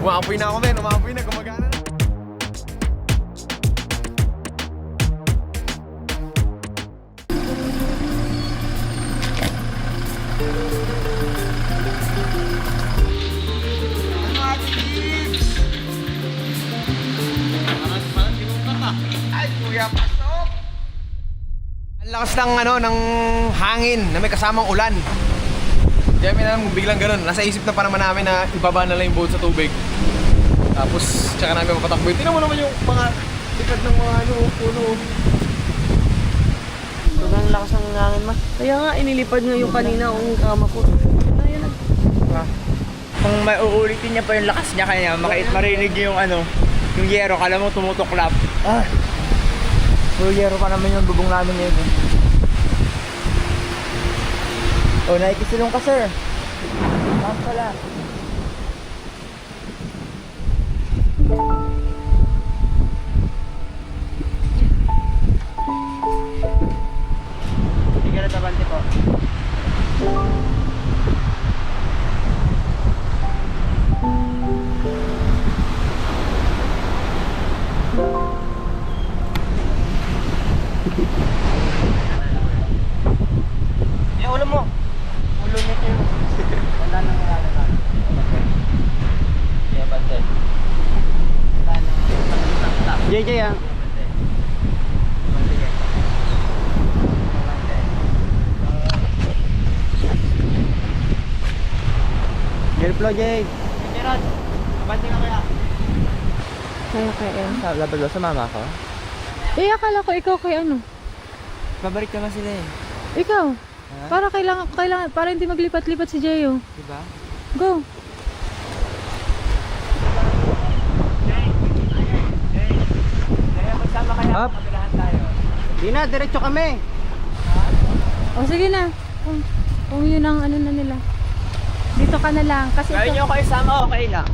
Umaapoy na ako, men. Umaapoy na. Gumagana na. Ay, kuya, pasok! Ang lakas ng ng hangin na may kasamang ulan. Hindi namin alam kung biglang ganun. Nasa isip na pa naman namin na ibaba na lang yung boat sa tubig. Tapos, tsaka namin mapatakbo. Tingnan mo naman yung mga tikad ng mga puno. Sobrang lakas ng hangin, ma. Kaya nga, inilipad nga yung kanina ang kama ko. Ayun na. Kung mauulitin niya pa yung lakas niya kanya, marinig niyo yung yung yero, kala mo tumutuklap. Puro yero pa naman yung bubong namin ngayon. Oh, nakikisilong ka, sir. Saan pala? Hindi ka natabante po. Yung ulo mo. Ulo nito yung wala nang nalala. Yeah, bante. Wala nang JJ ah. Gelplo Jay. Gerard, bante ka kaya? Kaya. Labad ba sa mama ko? Akala ko ikaw kay ano? Babalik naman sila eh. Ikaw? Ha? Para kailangan, para hindi maglipat-lipat si Jeyo. Diba? Go! Kaya magsama kaya kabilahan tayo. Di na, diretso kami. O sige na. Kung yun ang ano na nila. Dito ka na lang. Kasi Kaya nyo kayo sama, okay lang.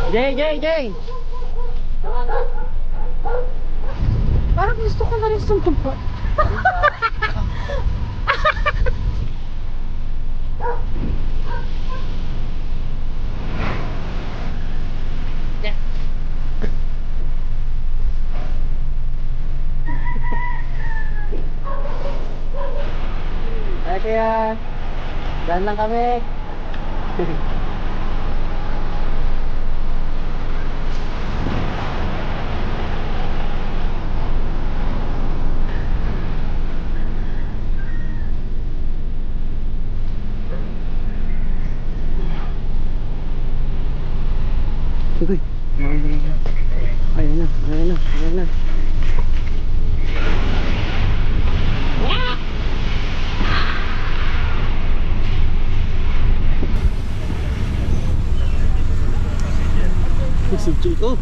Jay! parang gusto ko na rin sumpa. Kaya, daan lang kami. Uy, ayan na. Subjay ko.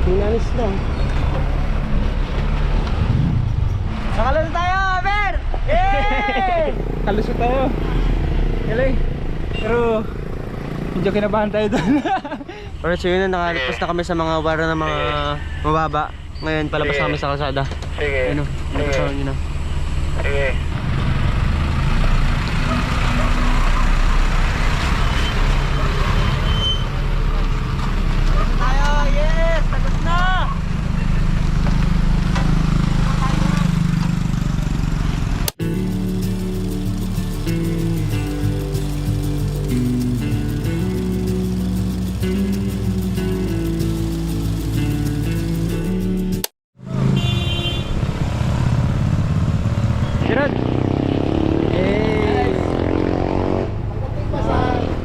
Hinalis lang. Nakalan tayo, Ber! Yay! Kalusot tayo. Galing. Pero medyo kinabahan tayo doon. Alright, so yun na, nakalipas na kami sa mga wara ng mga mababa. Ngayon, palabas na kami sa kalsada. Sige. Ayun o, nagkasawan nyo na. Sige. Tayo! Yes! Tapos na! Gerard!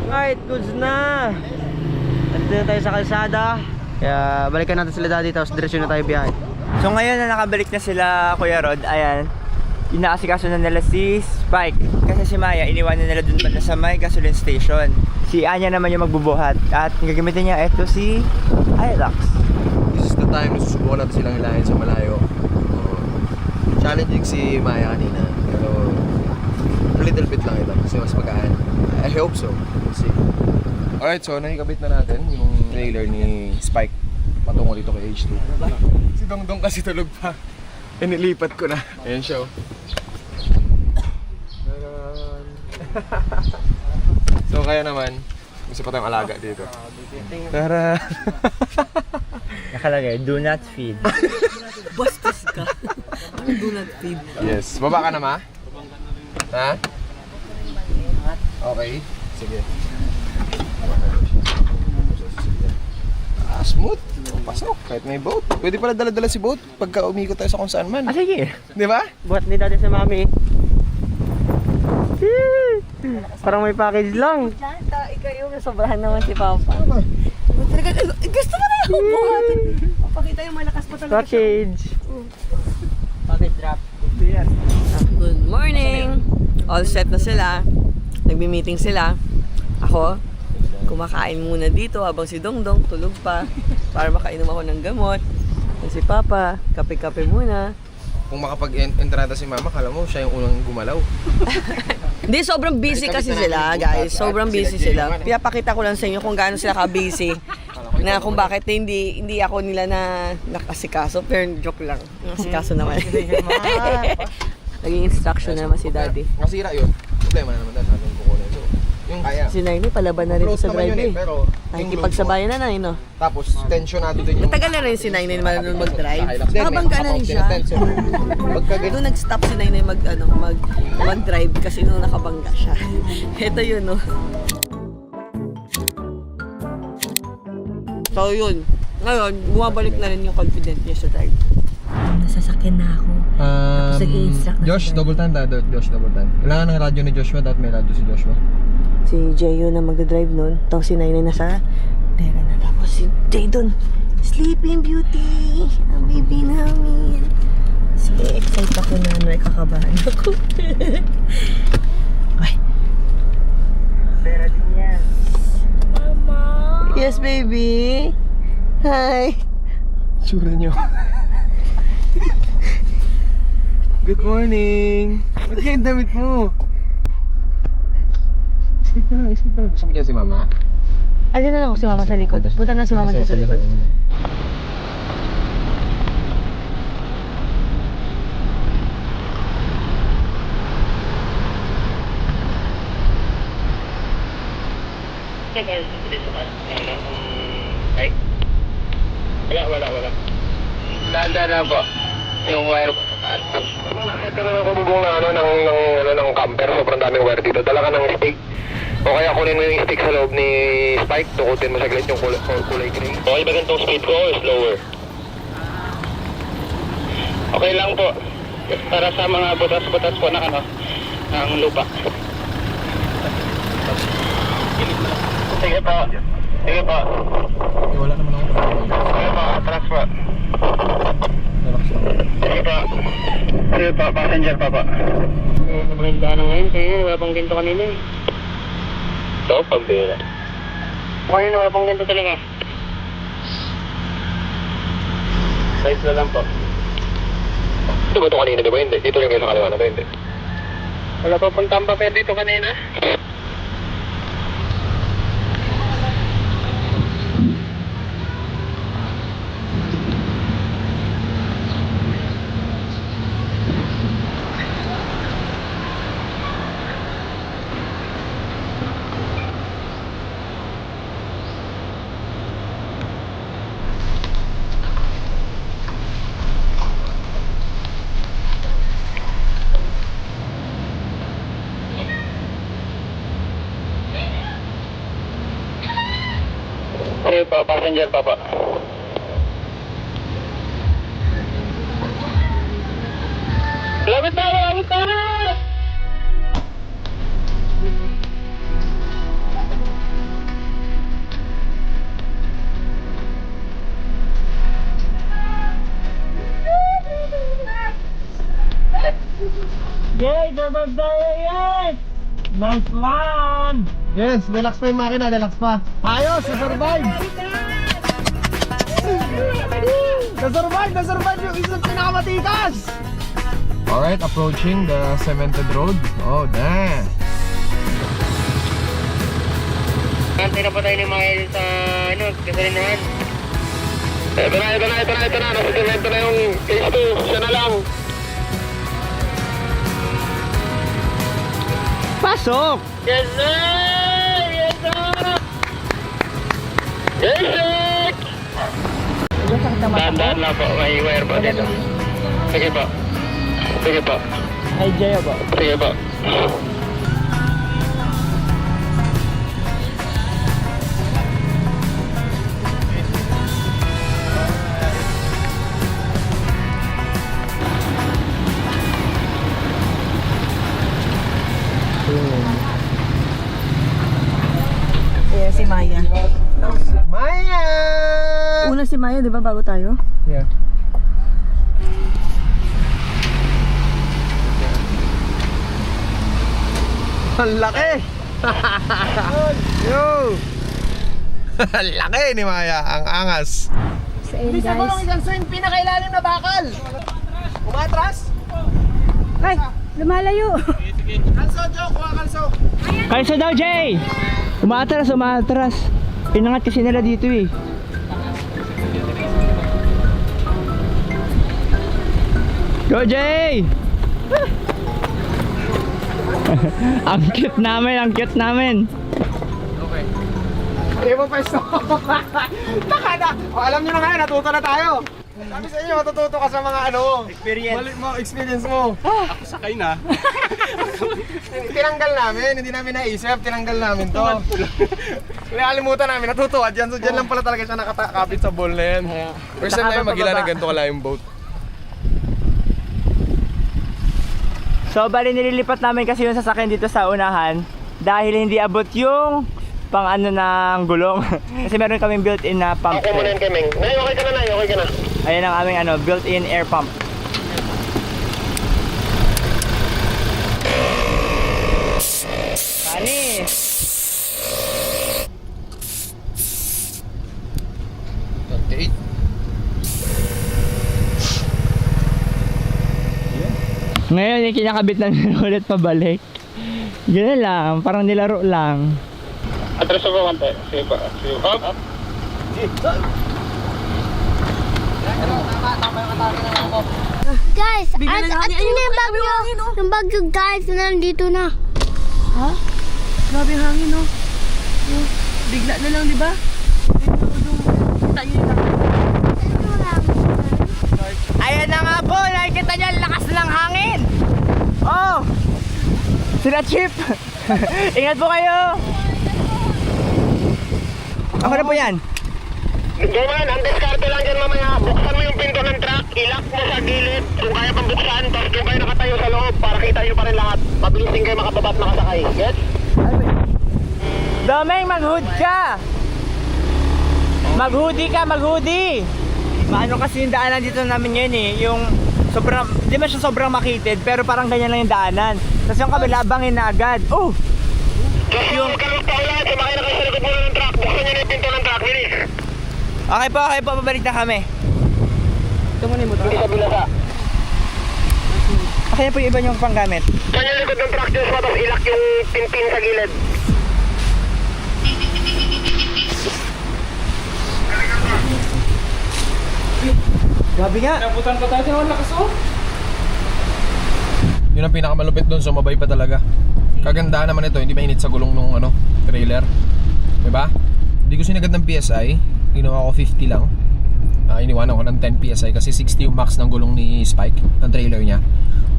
Alright, goods na! Nandito na tayo sa kalsada. Kaya balikan natin sila daddy, tapos diretso na tayo biyahe. So ngayon na nakabalik na sila, Kuya Rod, ayan, inaasikaso na nila si Spike. Kasi si Maya, iniwan na nila dun banda sa may gasoline station. Si Anya naman yung magbubuhat. At ang gagamitin niya, ito si Hilux. This is the time na susubukan natin silang hilahin sa malayo. challenging si Maya kanina. Pero a little bit lang ito kasi mas magaan. I hope so. We'll see. Alright, so nakikabit na natin yung trailer ni Spike patungo dito kay H2. Si Dongdong kasi tulog pa. Inilipat ko na. Ayan siya. So kaya naman, gusto pa tayong alaga dito. Tara! Nakalagay, do not feed. Bastos ka. Ano do not feed? Yes. Baba ka na, Ma? Ha? Okay. Sige. Smooth. Pasok. Kahit may boat. Pwede pala dala-dala si boat pagka umikot tayo sa kung saan man. Sige. Di ba? Buhat ni dati sa mami. Parang may package lang. Ikaw yung nasobrahan naman si Papa. Gusto mo na yung buhatin. Papakita yung malakas pa talaga siya. Package. Package drop. Good morning! All set na sila. Nagbi-meeting sila. Ako, kumakain muna dito habang si Dongdong tulog pa para makainom ako ng gamot. At si Papa, kape-kape muna. Kung makapag-entrada si Mama, kala mo siya yung unang gumalaw. Hindi, sobrang busy kasi sila, guys. Sobrang busy sila. Pinapakita ko lang sa inyo kung gaano sila ka-busy. Na kung bakit hindi ako nila na nakasikaso. Pero joke lang. Nakasikaso naman. Naging instruction naman si Daddy. Nasira yun. Problema na naman dahil sa ating kukunin. So, yung kaya. Si Nainay, palaban na rin Close sa naman drive yun eh. pero Nakikipagsabayan na no? tapos tensionado din yung... Matagal na rin si Nainay marunong mag-drive. Then, may Nakabangga na rin siya. tension. Pagka Doon nag-stop si Nainay mag-drive kasi nung nakabangga siya. Ito yun, no? So yun. Ngayon, bumabalik na rin yung confident niya sa drive. Nasasakyan na ako. Tapos nag-i-instruct na Josh, si double time tayo. Josh, double time. Kailangan ng radyo ni Joshua, dapat may radyo si Joshua. Si Jay yun na magdadrive nun. Tapos si Nainay nasa pera na. Tapos si Jay dun, Sleeping Beauty! Ang baby namin. Sige, excited ako na nakakabahan ako. Ay. Pera din yan. Mama! Yes, baby! Hi! Tsura niyo. Good morning! Ba't kaya yung damit mo? Isip na. Gusto mo dyan si Mama? Ayun na lang ako si Mama sa likod. Punta na si Mama sa likod. Wala. Daan na po. Yung wire. Ito na nakabubong na ng camper. Sobrang daming wire dito. Dala ka ng stick. O kaya kunin mo yung stick sa loob ni Spike. Tukutin mo saglit yung kulay green. Okay ba ganitong speed ko o slower? Okay lang po. Para sa mga butas-butas po ng ng lupa. Sige po. Wala naman ako. Sige po, atras po. Sige po, passenger pa po. Maganda na ngayon kaya wala pang ganito kanina eh. Ito, pambira. Kanina wala pang ganito talaga. Size na lang po. Ito ba ito kanina, di ba? Hindi. Dito yung sa kaliwa na ba? Hindi. Wala pa pang tampa dito kanina. Sige po, passenger pa po. Labit na! Yay! Double tayo yan! Nice one! Yes, relax pa yung makina, relax pa. Ayos, survive! Na-survive yung isang pinakamatikas! Alright, approaching the cemented road. Oh, damn! Antay na pa tayo ni Mael sa gasolinahan. Ito na. Nasa cemento na yung phase 2. Siya na lang. Pasok! Yes, sir! Yes, sir! Yes, sir! Dahan-dahan lang po. May wire po dito. Sige po. Sige po. Ay, Jaya ba? Sige po. Yeah, si Maya. Maya! Una si Maya, di ba, bago tayo? Yeah. Ang laki! Yo! Ang laki ni Maya, ang angas. Sa end, guys. isang swing, pinakailalim na bakal! Umatras? Ay, lumalayo. Kalso, Joe, kuha kalso. Kalso daw, Jay! Umaatras. Pinangat kasi nila dito eh. Go, Jay! ang cute namin. Okay. Hindi mo pwesto. Taka na. O, alam nyo na ngayon, natuto na tayo. Sabi sa inyo, matututo ka sa mga Experience. experience mo. Ako sakay na. Tinanggal namin, hindi namin naisip, tinanggal namin to. Nakalimutan namin, natutuwa dyan. So dyan lang pala talaga siya nakakabit sa ball na yan. First time namin magila ng ganito kalayong boat. So, bali nililipat namin kasi yung sasakyan dito sa unahan dahil hindi abot yung pang ano ng gulong. Kasi meron kaming built-in na pump. Ako muna yung kaming. Nay, okay ka na, Nay. Okay ka na. Ayan ang aming built-in air pump. Panis! Okay. Ngayon yung kinakabit namin ulit pabalik. Ganun lang, parang nilaro lang. Atras ako konti. Sige pa. Sige pa. Guys, at na yung bagyo. Yung bagyo, guys, nandito na. Ha? Grabe ang hangin, no? Bigla na lang, di ba? Ayan na nga po, nakikita niyo ang lakas ng hangin. Oh! Sila Chip! Ingat po kayo! Ako na po yan. Gaman, ang diskarte lang dyan mamaya. Buksan mo yung pinto ng truck, ilak mo sa gilid. Kung kaya pang buksan, tapos kung kayo nakatayo sa loob para kita nyo pa rin lahat. Mabilis din kayo makababa at makasakay. Yes? Domeng, mag-hood ka! Mag-hoodie ka, mag-hoodie! Maano kasi yung daanan dito namin ngayon eh, yung sobrang, di ba siya sobrang makitid, pero parang ganyan lang yung daanan. Tapos yung kabila, bangin na agad. Oh! Just yung kalog pa ulan, sumakay na kayo sa likod muna ng truck. Buksan nyo na yung pinto ng truck, bilis. Okay po, pabalik na kami. Hindi sa bilasa. Okay na po yung iba niyong panggamit. Saan yung likod ng truck, Joshua, tapos ilak yung pinpin sa gilid. Grabe nga! Yun ang pinakamalupit doon, sumabay pa talaga. Kagandahan naman ito, hindi mainit sa gulong nung trailer. Diba? Hindi ko sinagad ng PSI, ginawa ko 50 lang. Iniwanan ko ng 10 PSI kasi 60 yung max ng gulong ni Spike, ng trailer niya.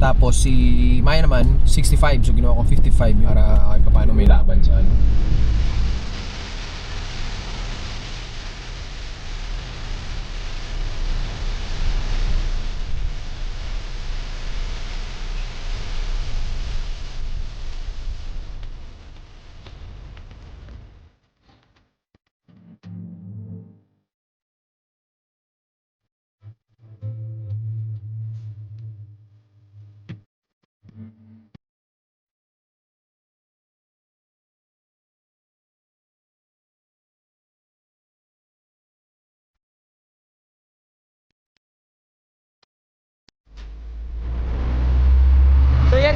Tapos si Maya naman, 65, so ginawa ko 55 para kahit paano may laban sa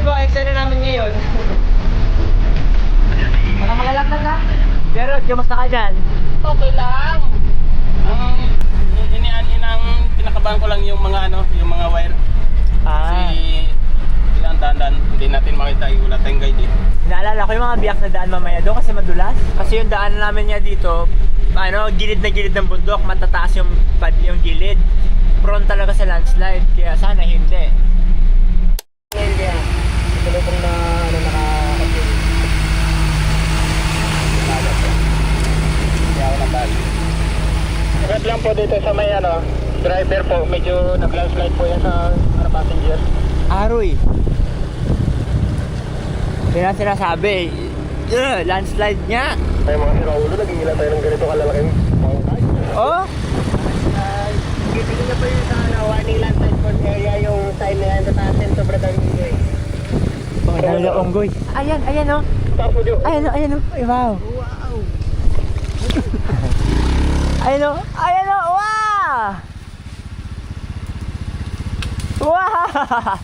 po, extra na namin ngayon. Baka malalaglag ka? Pero, kamusta ka dyan? Okay lang. Inang pinakabahan ko lang yung mga yung mga wire. Kasi ilang daan hindi natin makita, wala tayong guide eh. Naalala ko yung mga biyak na daan mamaya doon kasi madulas. Kasi yung daan namin niya dito, gilid na gilid ng bundok, matataas yung gilid. Prone talaga sa landslide, kaya sana hindi. Agad lang po dito sa may driver po, medyo nag-landslide po yan sa passenger. Aroy. Yun ang sinasabi. Landslide nga. Ay mga siraulo, naging ilan tayo ng ganito kalalaking pangkay. Oh? Tignan na po yung sa warning landslide point area, yung sign na yan sa tasin, sobrang daming ingay. Dami na onggoy. Ayan oh. Taas mo, Jo. Ayan oh. Wow. Ayan oh. Wow! Wow!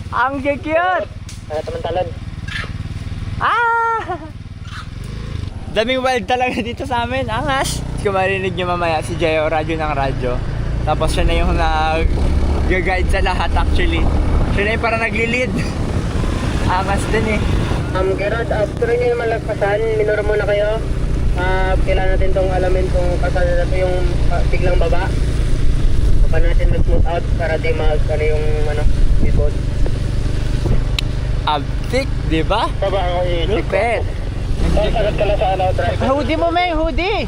Ang cute! Tamantalan. Daming wild talaga dito sa amin. Angas! Kung marinig nyo mamaya si Jayo, radyo ng radyo. Tapos siya na yung nag-guide sa lahat actually. Siya na yung parang nagli-lead. Angas din eh. Gerard, after nyo yung malagpasan, minura muna kayo. Kailangan natin itong alamin kung pasan na ito yung biglang baba. Pa natin mag-smooth out para di yung bigod. Abtik, di ba? Baba ako i-check ko. Lupet. Sagat ka lang sa driver. Hoodie mo, May, hoodie!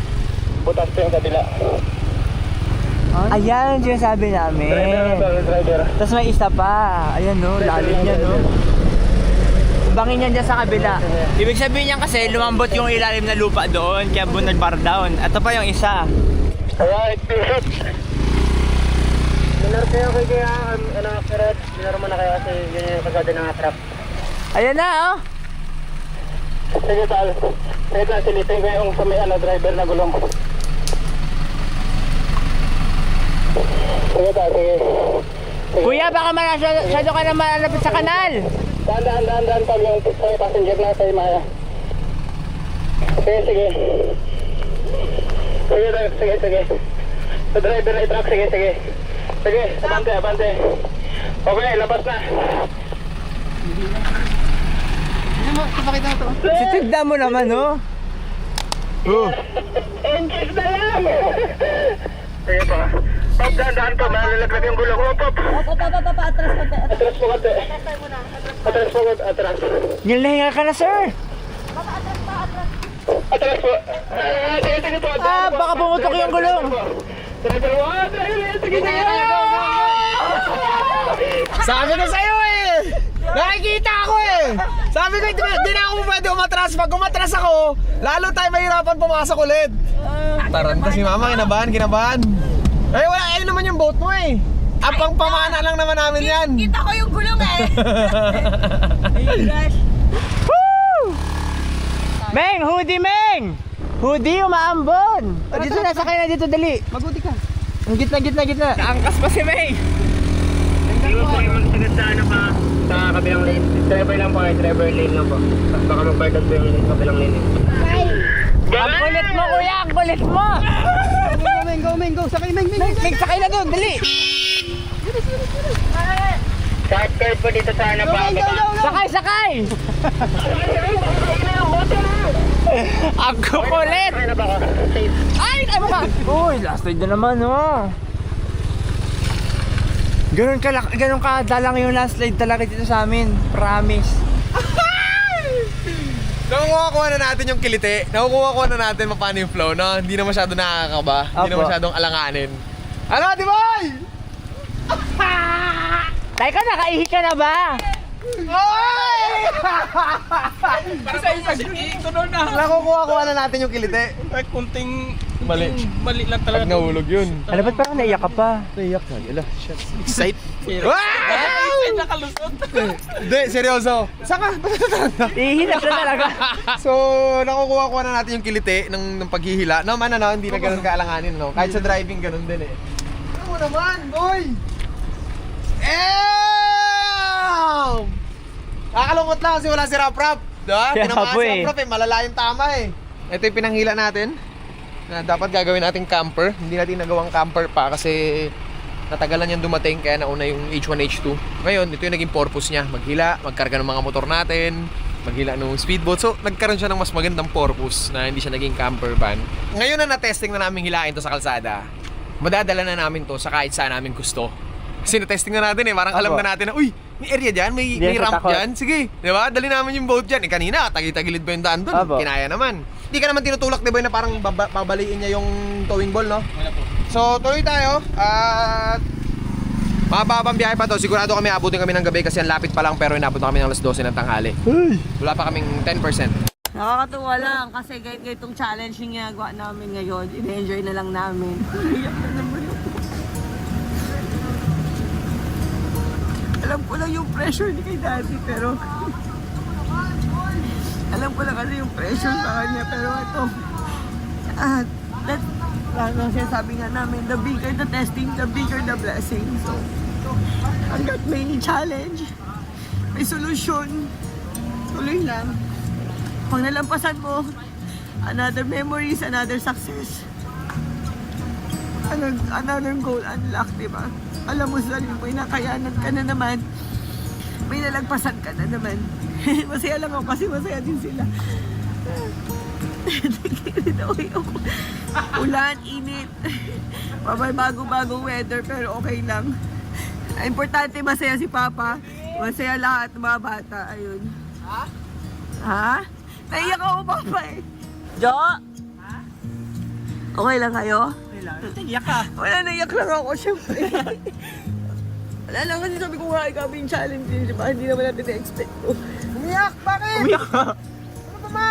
Butas pa yung kabila. Ayan ang sinasabi namin. Driver. Tapos may isa pa. Ayan no, lalim niya no. Bangin yan dyan sa kabila. Ibig sabihin niyan kasi lumambot yung ilalim na lupa doon, kaya nag-bar down. Ito pa yung isa. Alright, perfect. Minor kayo kaya Gerard. Minor mo na kayo kasi yun yung kasada ng trap. Ayan na oh. Sige, Tal. Sige, Tal. Silipin ko yung sa may driver na gulong. Sige, Tal. Sige. Kuya, baka masyado ka na malapit sa kanal. Daan, Tal. Yung sa passenger na sa Maya. Sige, sige. Sige, Tal. Sige. Sa driver na i-truck. Sige. Sige, abante. Okay, labas na. Sitigda mo naman oh. Engage na lang! Sige pa. Pop, dahan pa. Malalaglag yung gulong. Pop. Atras po kate. Atras. Nilahinga ka na sir. Atras po. Sige po. Baka pumutok yung gulong. Sige. Sabi ko sa'yo eh! Nakikita ako eh! Sabi ko, di na ako pwede umatras. Pag umatras ako, lalo tayo mahirapan pumasok ulit. Taranta si mama, kinabahan. Eh, wala, ayun naman yung boat mo eh. Apang pamana lang naman namin yan. Kita ko yung gulong eh. Meng, hoodie Meng! Hoodie, umaambon! Dito na, sakay na dito, dali. Mag-hoodie ka. Ang gitna. Angkas pa si Meng. Hindi ko po yung magsagat sa sa kabilang lane. Driver lang po driver lane lang po. Baka mag-bird po yung kabilang lane. Ang kulit mo, kuya! Ang kulit mo! Go, Meng, go. Sakay, Meng. Meng, sakay na doon, dali! Short curve po dito sa baba. Sakay! Ang kukulit! Kaya na ba ako? Safe. Ay, mo ka! Uy, last ride na naman, oh! Ganun kadalang yung landslide talaga dito sa amin. Promise. Nakukuha na natin yung kiliti. Nakukuha na natin paano yung flow, no? Hindi na masyado nakakaba. Hindi na Apo. masyadong alanganin. Ano, Timoy? Teka, nakaihi ka na ba? Oy! Nakukuha na natin yung kiliti. Ay, kunting Mali. lang Pag nahulog yun. Ano ba't parang naiyak ka pa? Naiyak na. Yala, shit. excite. Wow! Nakalusot. Hindi, seryoso. Saka, Ihi na siya talaga. So, nakukuha na natin yung kiliti ng paghihila. Naman hindi na ganun kaalanganin, no? Kahit sa driving, ganun din eh. Ano mo naman, boy? nalulungkot lang kasi wala si Rap-Rap. Diba? Kaya Tinamaan po si eh. Rap-Rap eh. Malala yung tama eh. Ito yung pinanghila natin. Na dapat gagawin nating camper. Hindi natin nagawang camper pa kasi natagalan yan dumating kaya nauna yung H1, H2. Ngayon, ito yung naging purpose niya. Maghila, magkarga ng mga motor natin, maghila ng speedboat. So, nagkaroon siya ng mas magandang purpose na hindi siya naging camper van. Ngayon na na-testing na namin hilain to sa kalsada, madadala na namin to sa kahit saan namin gusto. Kasi na-testing na natin eh. Parang alam Opo. na natin na, uy, may area dyan, may Hindi ramp sa takot. dyan. Sige, di ba? Dali namin yung boat dyan. Eh, kanina, tagilid ba yung daan doon? Opo. Kinaya naman. Hindi ka naman tinutulak, di ba, na parang babaliin niya yung towing ball, no? Wala po. So, tuloy tayo. At mababang biyahe pa to. Sigurado kami abutin kami ng gabi kasi ang lapit pa lang pero inabot na kami ng alas 12 ng tanghali. Wala pa kaming 10%. Nakakatuwa lang kasi kahit itong challenge yung ginagawa namin ngayon, in-enjoy na lang namin. Iyak na naman ako. Alam ko lang yung pressure ni kay Daddy pero alam ko lang kasi yung pressure sa kanya pero ito ano sinasabi nga namin, the bigger the testing, the bigger the blessing. So hanggat may challenge, may solusyon, tuloy lang. Pag nalampasan mo, another memories, another success. Another goal unlocked, di ba? Alam mo sa mo, nakayanan ka na naman. May nalagpasan ka na naman. Masaya lang ako kasi masaya din sila. Ulan, init. Bago-bago weather pero okay lang. Importante masaya si Papa. Masaya lahat ng mga bata. Ayun. Ha? Naiyak ako, Papa eh. Jo? Okay lang kayo? Okay lang. Naiyak ka? Wala, naiyak lang ako, syempre. Wala lang kasi sabi ko nga, ikaw yung challenge din, di ba? Hindi naman natin na-expect to. Umiyak! Bakit? Umiyak ka. Ano ba, ma?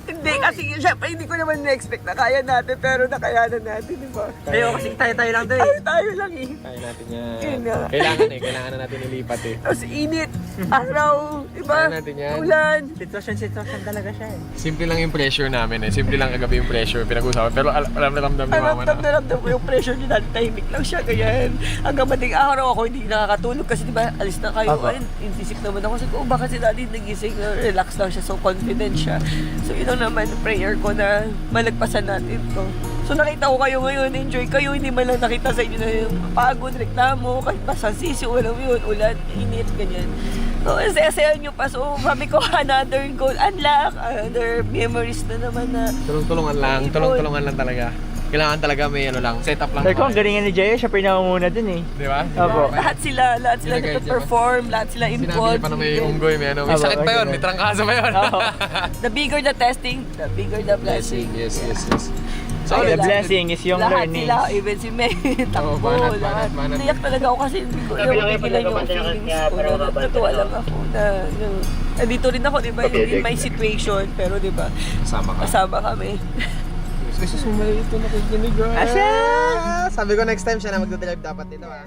Hindi, kasi syempre hindi ko naman na-expect na kaya natin, pero nakayanan natin, di ba? Tayo kasi tayo lang to eh. Tayo lang eh. Kaya natin yan. Yun nga. Kailangan na natin ilipat eh. Tapos init, araw, di ba? Kaya natin yan. Ulan. Sitwasyon talaga siya eh. Simple lang yung pressure namin eh. Simple lang kagabi yung pressure pinag-usapan. Pero alam na ramdam ni mama na. Ramdam ko yung pressure niya dahil tahimik lang siya, ganyan. Hanggang mating araw ako hindi nakakatulog kasi di ba alis na kayo. Apo. Ayun, insisip naman ako. Sabi ko, oh, bakit si daddy nagising na relax lang siya, so confident siya. So yun ang naman prayer ko na malagpasan natin to. So nakita ko kayo ngayon, enjoy kayo, hindi man lang nakita sa inyo na yung pagod, reklamo, kahit masasisi, walang yun, ulan, init, ganyan. So, saya-saya nyo pa. So, sabi ko, another goal, unlock, another memories na naman na Tulong-tulungan lang. Tulong-tulungan lang talaga. Kailangan talaga may ano lang. Setup lang. Sabi ko, ang galingan ni Jaya, siya pinamumuna dun eh. Di ba? Opo. lahat sila Sila nagpe-perform, lahat sila Sinabi involved. niya pa na may unggoy, may ano. May Aba, sakit pa yun. ganun. May trangkasa pa yun. Oo. The bigger the testing, the bigger the blessing. Yes. So, Ayun the lang. blessing is yung Lahat learning. sila, even si May, takbo, banat, lahat. banat. Naiyak talaga ako kasi hindi ko yung pigilan yung feelings ko. Natuwa lang ako na, nandito rin ako, di ba, in my situation, pero di ba, Sama ka. kasama kami. Jesus, mali ito nakikinig. Asya! Sabi ko next time siya na magdadrive dapat dito ha.